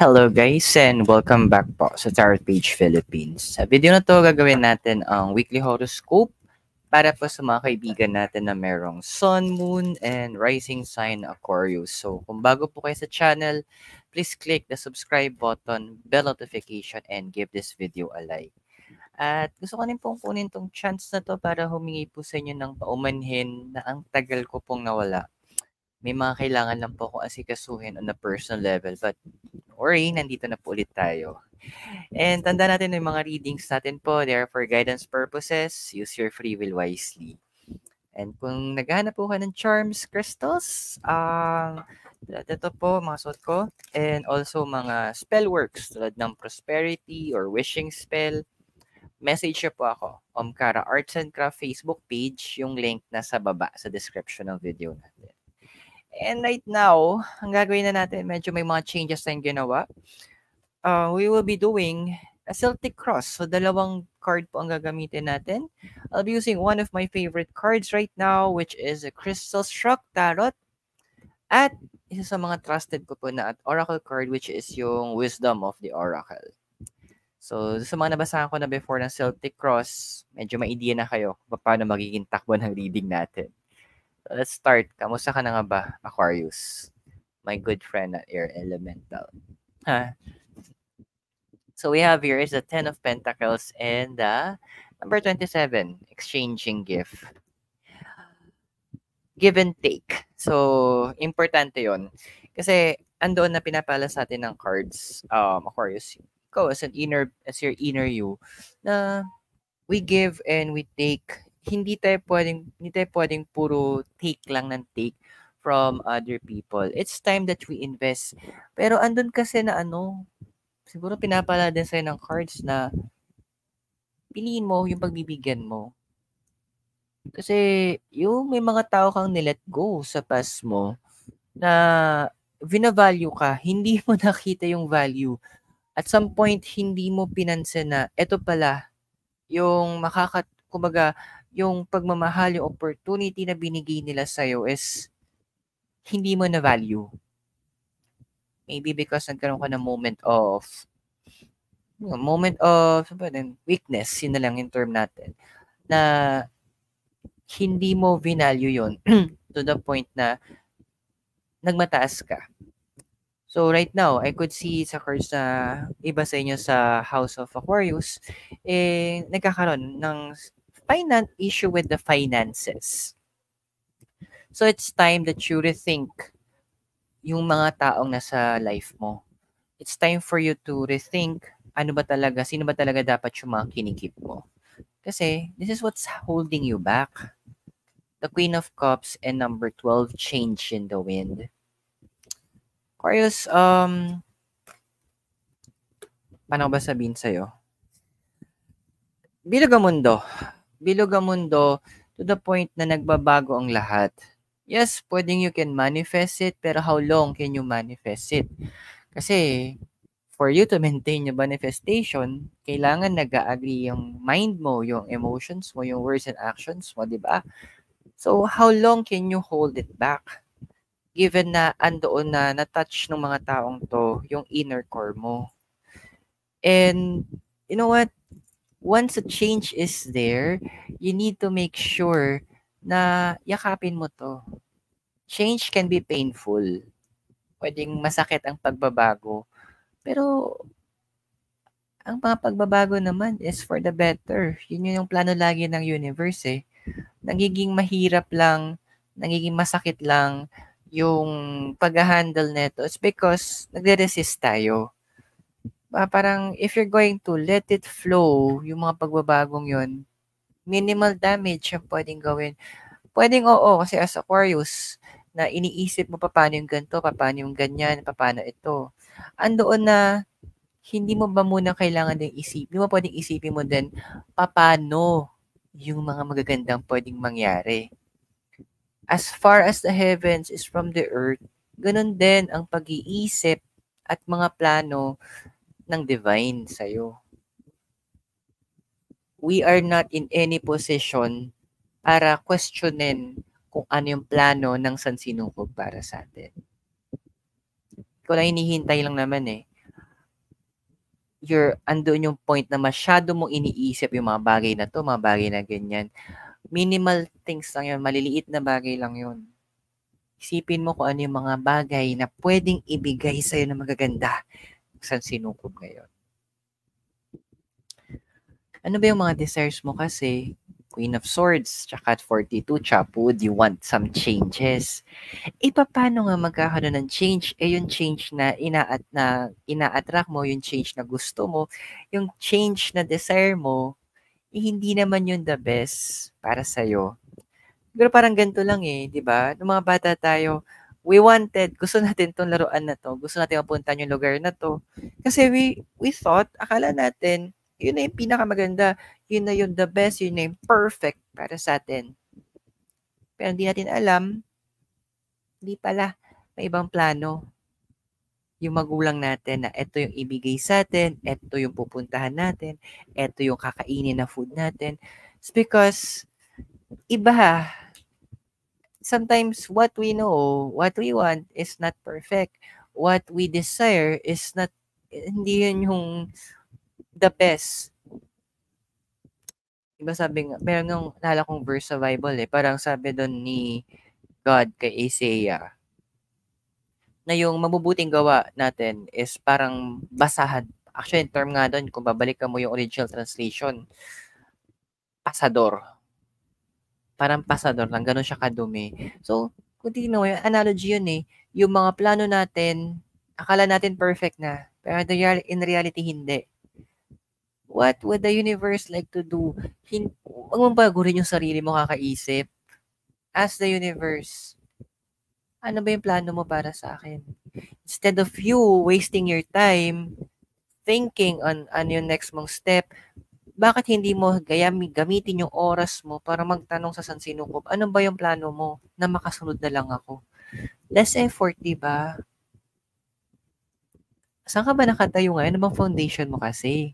Hello guys and welcome back po sa Tarot Page Philippines. Sa video na to gagawin natin ang weekly horoscope para po sa mga kaibigan natin na merong Sun, Moon, and Rising sign Aquarius. So kung bago po kayo sa channel, please click the subscribe button, bell notification, and give this video a like. At gusto ko rin pong kunin tong chance na to para humingi po sa inyo ng paumanhin na ang tagal ko pong nawala. May mga kailangan lang po akong asikasuhin on a personal level, but worry, nandito na po ulit tayo. And tanda natin yung mga readings natin po, they are for guidance purposes. Use your free will wisely. And kung naghahanap po ka ng charms, crystals, ito po, mga suot ko. And also mga spell works tulad ng prosperity or wishing spell. Message niyo po ako, Omkara Arts and Craft Facebook page, yung link nasa baba sa description ng video natin. And right now, ang gagawin na natin, medyo may mga changes tayong ginawa. We will be doing a Celtic Cross. So, dalawang card po ang gagamitin natin. I'll be using one of my favorite cards right now, which is a Crystal Struck Tarot. At isa sa mga trusted ko po na Oracle card, which is yung Wisdom of the Oracle. So, sa mga nabasahan ko na before ng Celtic Cross, medyo may idea na kayo kung paano magiging takbo ng reading natin. So, let's start. Kamusta ka na nga ba, Aquarius? My good friend at Air Elemental. So we have here is the 10 of Pentacles and the number 27, exchanging gift. Give and take. So, importante yon. Kasi andoon na pinapala sa atin ng cards, Aquarius, ikaw as your inner you, na we give and we take. Hindi tayo pwedeng puro take lang ng take from other people. It's time that we invest. Pero andun kasi na siguro pinapala din sa'yo ng cards na piliin mo yung pagbibigyan mo. Kasi yung may mga tao kang nilet go sa past mo na vina-value ka, hindi mo nakita yung value. At some point, hindi mo pinansin na eto pala yung kumbaga, yung pagmamahal, yung opportunity na binigay nila sa'yo is hindi mo na value. Maybe because nagkaroon ka ng moment of weakness, yun na lang yung term natin, na hindi mo vinalue yun to the point na nagmataas ka. So right now, I could see sa cards na iba sa inyo sa House of Aquarius, nagkakaroon ng issue with the finances. So it's time that you rethink yung mga taong nasa life mo. It's time for you to rethink sino ba talaga dapat yung mga kinikip mo. Kasi this is what's holding you back. The Queen of Cups and number 12, change in the wind. Aquarius, paano ba sabihin sa'yo? Bilog ang mundo to the point na nagbabago ang lahat. Yes, pwedeng you can manifest it, pero how long can you manifest it? Kasi, for you to maintain your manifestation, kailangan nag-agree yung mind mo, yung emotions mo, yung words and actions mo, di ba? So, how long can you hold it back? Given na andoon na na-touch ng mga taong to, yung inner core mo. And, you know what? Once a change is there, you need to make sure na yakapin mo to. Change can be painful. Pwedeng masakit ang pagbabago. Pero, ang mga pagbabago naman is for the better. Yun yung plano lagi ng universe eh. Nagiging mahirap lang, nagiging masakit lang yung pag-handle nito. It's because nagre-resist tayo. Parang if you're going to let it flow, yung mga pagbabagong yun, minimal damage yung pwedeng gawin. Pwedeng oo, kasi as Aquarius, na iniisip mo paano yung ganito, paano yung ganyan, paano ito. Andoon na hindi mo ba muna kailangan din isipin, mo pwedeng isipin mo din paano yung mga magagandang pwedeng mangyari. As far as the heavens is from the earth, ganun din ang pag-iisip at mga plano ng divine sa'yo. We are not in any position para questionin kung ano yung plano ng sansinukob para sa atin. Ikaw lang hinihintay lang naman eh. andun yung point na masyado mong iniisip yung mga bagay na to, mga bagay na ganyan. Minimal things lang yun, maliliit na bagay lang yun. Isipin mo kung ano yung mga bagay na pwedeng ibigay sa'yo na magaganda sa sinukob ngayon. Ano ba yung mga desires mo kasi? Queen of Swords, tsaka at 42, Chapwood, you want some changes. Paano nga magkakaroon ng change? Yung change na ina-attract mo, yung change na gusto mo, yung change na desire mo, hindi naman yun the best para sa'yo. Pero parang ganito lang di ba? Nung mga bata tayo, gusto natin tong laruan na to, gusto natin mapuntahan yung lugar na to. Kasi we thought, akala natin, yun na yung pinakamaganda, yun na yung the best, yun na yung perfect para sa atin. Pero hindi natin alam, hindi pala, may ibang plano. Yung magulang natin na ito yung ibigay sa atin, ito yung pupuntahan natin, ito yung kakainin na food natin. It's because, iba, sometimes what we know, what we want is not perfect. What we desire is not, hindi yun yung the best. Diba sabi nga, meron ng naalala kong verse sa Bible parang sabi doon ni God kay Isaiah, na yung mabubuting gawa natin is parang basahan. Actually, yung term nga doon, kung babalikan mo yung original translation, pasador. Parang pasador lang, ganun siya kadumi. So, kung titignan mo, analogy yun yung mga plano natin, akala natin perfect na, pero in reality, hindi. What would the universe like to do? Huwag mong baguhin yung sarili mo kakaisip. Ask the universe, ano ba yung plano mo para sa akin? Instead of you wasting your time thinking on yung next mong step, bakit hindi mo gamitin yung oras mo para magtanong sa sansinukob, ano ba yung plano mo na makasunod na lang ako? Less effort, diba? Saan ka ba nakatayo ngayon? Ano bang foundation mo kasi?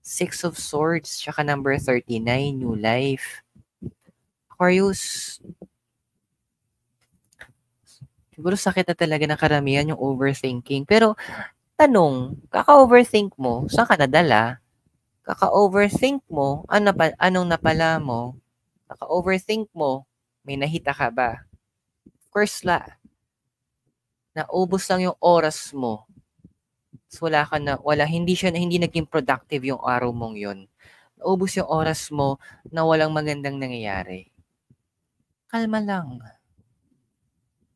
6 of Swords, tsaka number 39, new life. Aquarius, siguro sakit na talaga ng karamihan yung overthinking. Pero, tanong, kaka-overthink mo, saan ka nadala? Kaka-overthink mo, anong napala mo? Kaka-overthink mo, may nahita ka ba? Of course, naubos lang yung oras mo. So, hindi naging productive yung araw mong yun. Naubos yung oras mo na walang magandang nangyayari. Kalma lang.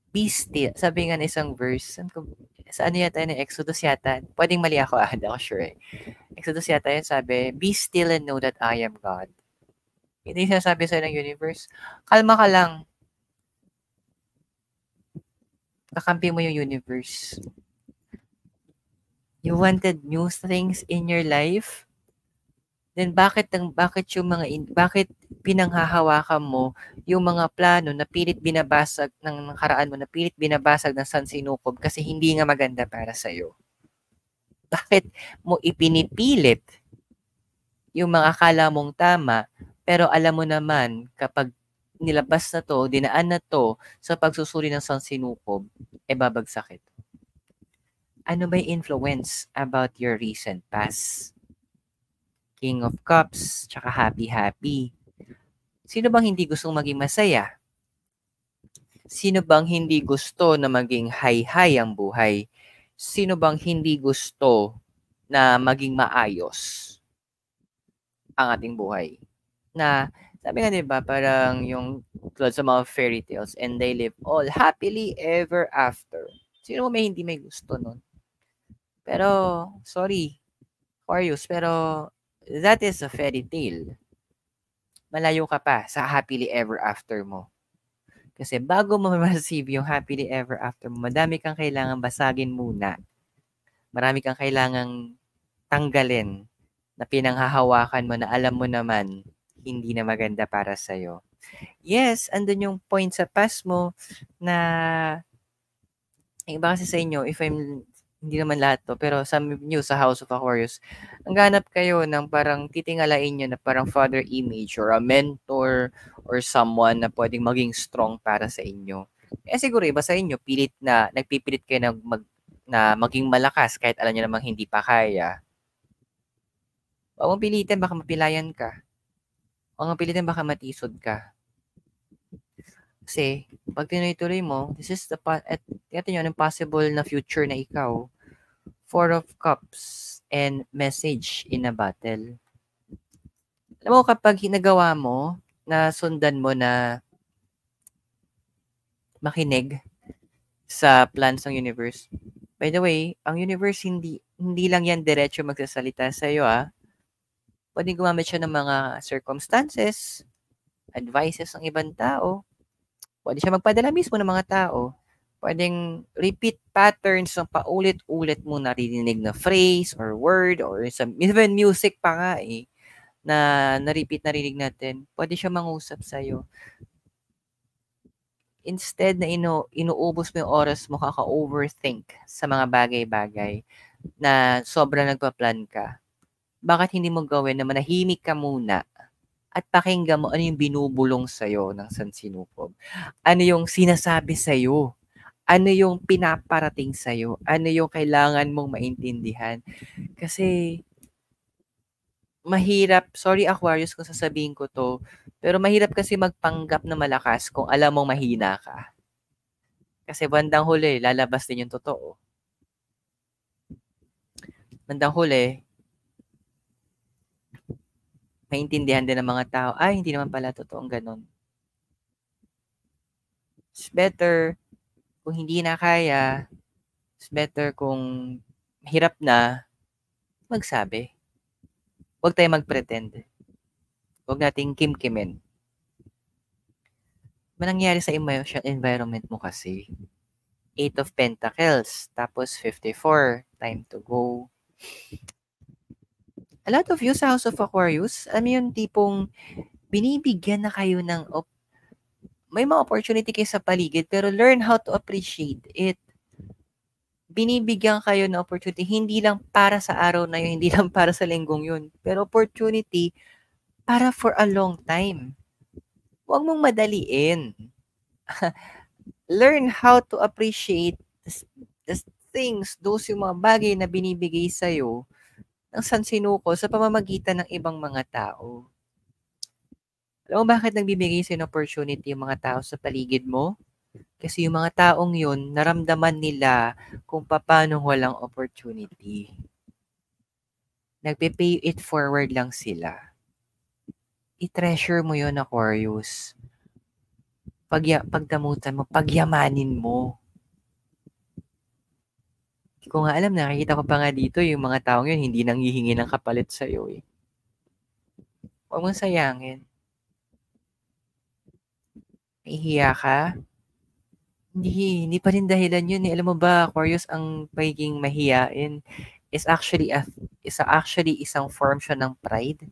Be still. Sabi nga na isang verse, sa ano yata yun, Exodus yata, pwedeng mali ako, hindi ako sure Exodus yata yun, sabi, be still and know that I am God. Hindi sinasabi sa'yo ng universe, kalma ka lang. Kakampi mo yung universe. You wanted new things in your life? Then bakit pinanghahawakan mo yung mga plano na pilit binabasag ng nakaraan mo, na pilit binabasag ng sansinukob kasi hindi nga maganda para sa'yo? Bakit mo ipinipilit yung mga akala mong tama, pero alam mo naman kapag nilabas na to, dinaan na to sa pagsusuri ng sansinukob, babagsak ito. Ano ba yung influence about your recent past? King of Cups, tsaka happy-happy. Sino bang hindi gustong maging masaya? Sino bang hindi gusto na maging high-high ang buhay? Sino bang hindi gusto na maging maayos ang ating buhay? Na, sabi nga diba, parang yung tulad sa mga fairy tales, and they live all happily ever after. Sino may hindi may gusto nun? Pero, sorry, Aquarius, pero that is a fairy tale. Malayo ka pa sa happily ever after mo. Kasi bago mo ma-receive yung happily ever after mo, madami kang kailangan basagin muna. Marami kang kailangang tanggalin na pinanghahawakan mo na alam mo naman hindi na maganda para sa'yo. Yes, andun yung point sa past mo na iba kasi sa inyo, hindi naman lahat to, pero some of you sa House of Aquarius, ang ganap kayo ng parang titingalain nyo na parang father image or a mentor or someone na pwedeng maging strong para sa inyo. Siguro iba sa inyo, nagpipilit kayo na maging malakas kahit alam nyo namang hindi pa kaya. Huwag mong pilitin, baka mapilayan ka. Huwag mong pilitin, baka matisod ka. Kasi, pag tinuloy-tuloy mo, this is at tingnan nyo, impossible na future na ikaw. Four of Cups and message in a battle. Alam mo, kapag hinagawa mo, na sundan mo na makinig sa plans ng universe. By the way, ang universe hindi lang yan diretso magsasalita sa iyo Pwedeng gumamit siya ng mga circumstances, advices ng ibang tao. Pwede siya magpadala mismo ng mga tao. Pwedeng repeat patterns ng paulit-ulit mo naririnig na phrase or word or even music pa nga na na-repeat narinig natin. Pwede siya mangusap sa'yo. Instead na inuubos mo yung oras mo kaka-overthink sa mga bagay-bagay na sobrang nagpa-plan ka, bakit hindi mo gawin na manahimik ka muna at pakinggan mo ano yung binubulong sa'yo ng sansinukob? Ano yung sinasabi sa'yo? Ano yung pinaparating sa'yo? Ano yung kailangan mong maintindihan? Kasi mahirap, sorry Aquarius kung sasabihin ko to, pero mahirap kasi magpanggap na malakas kung alam mong mahina ka. Kasi bandang huli, lalabas din yung totoo. Bandang huli, maintindihan din ng mga tao, ay, hindi naman pala totoong ganun. It's better kung hindi na kaya, it's better kung hirap na, magsabi. Huwag tayo mag-pretend. Huwag nating kimkimin. Manangyari sa emotional environment mo kasi. 8 of Pentacles, tapos 54, time to go. A lot of you sa House of Aquarius, alam mo yung tipong binibigyan na kayo ng may mga opportunity kayo sa paligid, pero learn how to appreciate it. Binibigyan kayo ng opportunity, hindi lang para sa araw na yun, hindi lang para sa linggong yun, pero opportunity para for a long time. Huwag mong madaliin. Learn how to appreciate the things, those yung mga bagay na binibigay sa'yo ng sansinuko sa pamamagitan ng ibang mga tao. Alam mo bakit nagbibigay sa'yo ng opportunity yung mga tao sa paligid mo? Kasi yung mga taong yun, naramdaman nila kung paano walang opportunity. Nagpe-pay it forward lang sila. I-treasure mo yun, Aquarius. Pagdamutan mo, pagyamanin mo. Hindi ko nga alam, nakikita ko pa nga dito, yung mga taong yun, hindi nang hihingi ng kapalit sa'yo Huwag mong sayangin. Nahihiya ka? Hindi pa rin dahilan yun Alam mo ba, Aquarius, ang pagiging mahiyain is actually isang form siya ng pride.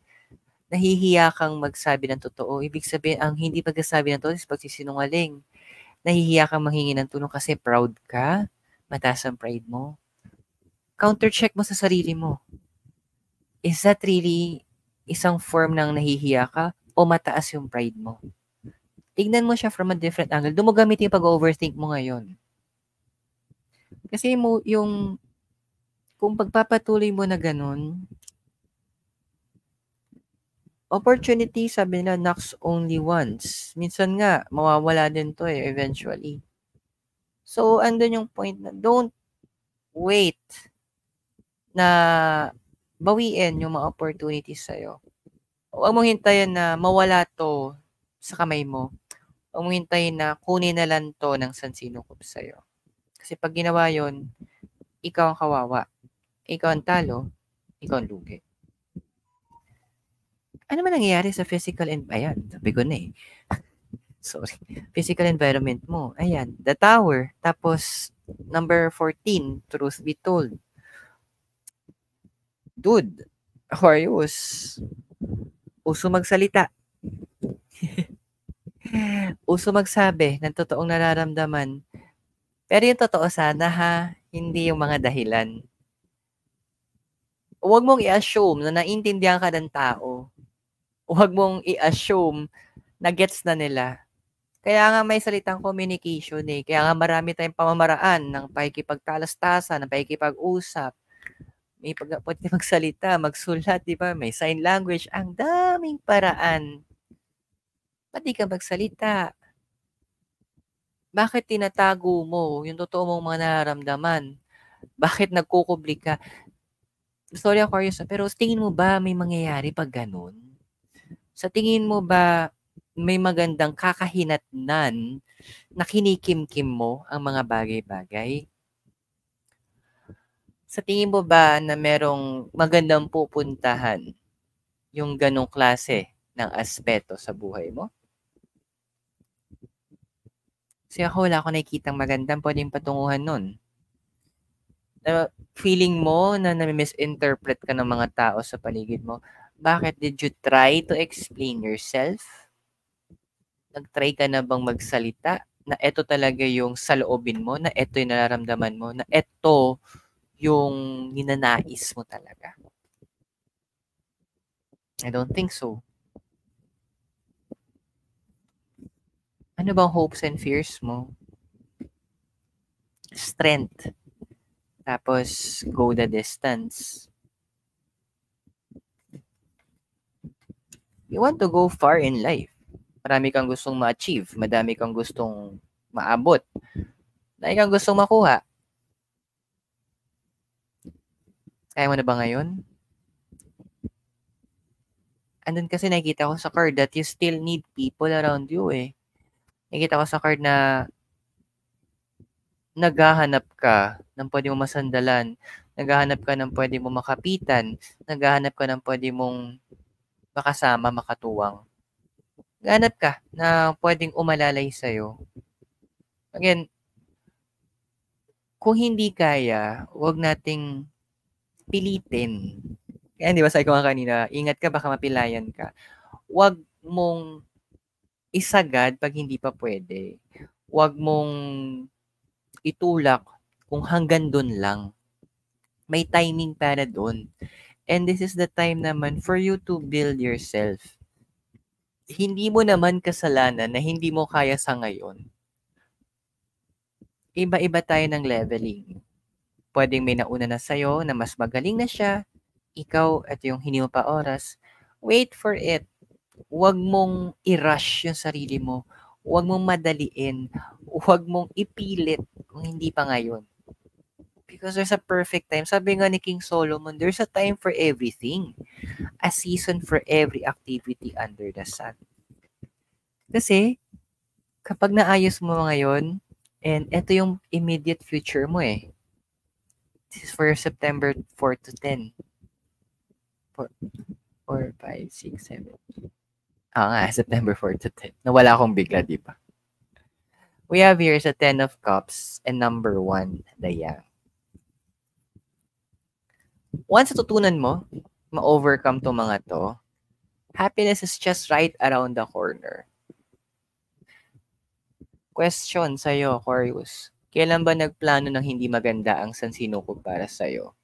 Nahihiya kang magsabi ng totoo. Ibig sabihin, ang hindi pagsasabi ng totoo is pagsisinungaling. Nahihiya kang manghingi ng tulong kasi proud ka. Mataas ang pride mo. Counter-check mo sa sarili mo. Is that really isang form ng nahihiya ka o mataas yung pride mo? Tignan mo siya from a different angle. Doon mo gamitin yung pag-overthink mo ngayon. Kasi kung pagpapatuloy mo na ganun, opportunity, sabi nila, knocks only once. Minsan nga, mawawala din to eventually. So, andun yung point na don't wait na bawiin yung mga opportunities sa'yo. Huwag mong hintayin na mawala to sa kamay mo. Huwag mong hintayin na kunin na lang to ng sansinukob sa'yo. Kasi pag ginawa yon, ikaw ang kawawa. Ikaw ang talo, ikaw ang lugi. Ano man nangyayari sa physical ayan, sabi ko na Sorry. Physical environment mo. Ayan, the tower. Tapos, number 14, truth be told. Dude, Aquarius, uso magsalita. Uso magsabi ng totoong nararamdaman. Pero yung totoo sana hindi yung mga dahilan. Huwag mong i-assume na naintindihan ka ng tao. Huwag mong i-assume na gets na nila. Kaya nga may salitang communication Kaya nga marami tayong pamamaraan ng pakikipagtalastasan, ng pakikipag-usap. pwede magsalita, magsulat, di ba? May sign language. Ang daming paraan. Ba't di ka magsalita? Bakit tinatago mo yung totoo mong mga nararamdaman? Bakit nagkukubli ka? Sorry, Aquarius, pero tingin mo ba may mangyayari pag ganun? Sa tingin mo ba may magandang kakahinatnan na kinikimkim mo ang mga bagay-bagay? Sa tingin mo ba na merong magandang pupuntahan yung ganong klase ng aspeto sa buhay mo? Kasi ako wala akong nakikitang magandang pwedeng patunguhan nun. Feeling mo na nami-misinterpret ka ng mga tao sa paligid mo. Bakit? Did you try to explain yourself? Nag-try ka na bang magsalita na eto talaga yung saloobin mo, na eto yung nararamdaman mo, na eto yung ninanais mo talaga? I don't think so. Ano bang hopes and fears mo? Strength. Tapos, go the distance. You want to go far in life. Marami kang gustong ma-achieve. Madami kang gustong maabot. Madami kang gustong makuha. Kaya mo na ba ngayon? Andun kasi nakikita ko sa card that you still need people around you eh. Nakikita ko sa card na naghahanap ka ng pwede mo masandalan. Naghahanap ka ng pwede mo makapitan. Naghahanap ka ng pwede mong makasama, makatuwang. Naghahanap ka na pwedeng umalalay sa'yo. Again, kung hindi kaya, huwag nating pilitin. Kaya di ba sabi ko nga kanina, ingat ka baka mapilayan ka. Huwag mong isagad pag hindi pa pwede. Huwag mong itulak kung hanggang dun lang. May timing para dun. And this is the time naman for you to build yourself. Hindi mo naman kasalanan na hindi mo kaya sa ngayon. Iba-iba tayo ng leveling. Pwedeng may nauna na sa'yo na mas magaling na siya. Ikaw at yung hindi mo pa oras. Wait for it. Huwag mong i-rush yung sarili mo. Huwag mong madaliin. Huwag mong ipilit kung hindi pa ngayon. Because there's a perfect time. Sabi nga ni King Solomon, there's a time for everything. A season for every activity under the sun. Kasi, kapag naayos mo ngayon, and ito yung immediate future mo eh. This is for September 4 to 10. 4, 5, 6, 7. September 4 to 10. Nawala akong bigla, di ba? We have here is a 10 of Cups and number 1, the Yang. Once natutunan mo, ma-overcome to mga to, happiness is just right around the corner. Question sa'yo, Aquarius. Kailan ba nagplano ng hindi maganda ang sansinukob para sa'yo?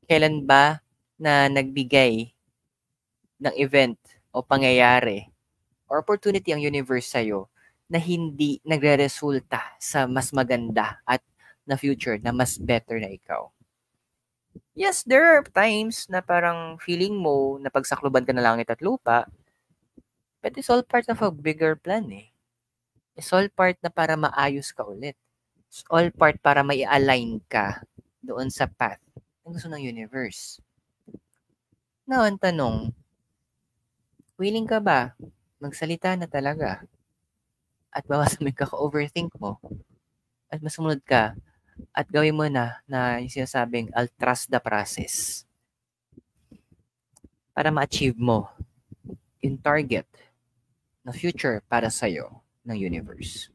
Kailan ba na nagbigay ng event o pangyayari or opportunity ang universe sa'yo na hindi nagre-resulta sa mas maganda at na future na mas better na ikaw? Yes, there are times na parang feeling mo na pagsakluban ka na langit at lupa, but it's all part of a bigger plan eh. It's all part na para maayos ka ulit. It's all part para mai-align ka doon sa path na gusto ng universe. Now, ang tanong, willing ka ba magsalita na talaga at bawasan mo yung kaka-overthink mo at masumunod ka at gawin mo na yung sinasabing I'll trust the process para ma-achieve mo yung target na future para sa'yo ng universe.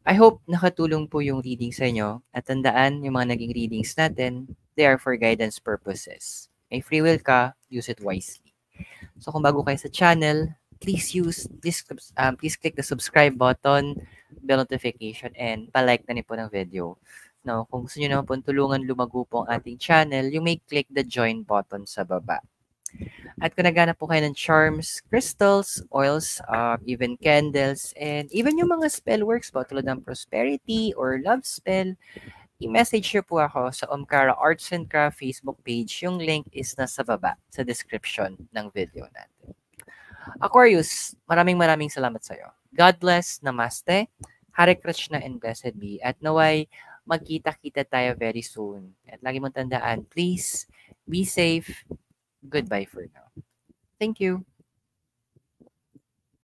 I hope nakatulong po yung reading sa inyo at tandaan yung mga naging readings natin, they are for guidance purposes. May free will ka, use it wisely. So kung bago kayo sa channel, please click the subscribe button, bell notification, and palike na niyo po ng video. Now, kung gusto niyo naman po tulungan lumago po ang ating channel, you may click the join button sa baba. At kung naghanap po kayo ng charms, crystals, oils, even candles, and even yung mga spell works po tulad ng prosperity or love spell, i-message niyo po ako sa Omkara Arts and Craft Facebook page. Yung link is nasa baba sa description ng video natin. Aquarius, maraming salamat sa iyo. God bless, namaste, Hare Krishna and blessed be. At naway, magkita-kita tayo very soon. At lagi mong tandaan, please, be safe. Goodbye for now. Thank you.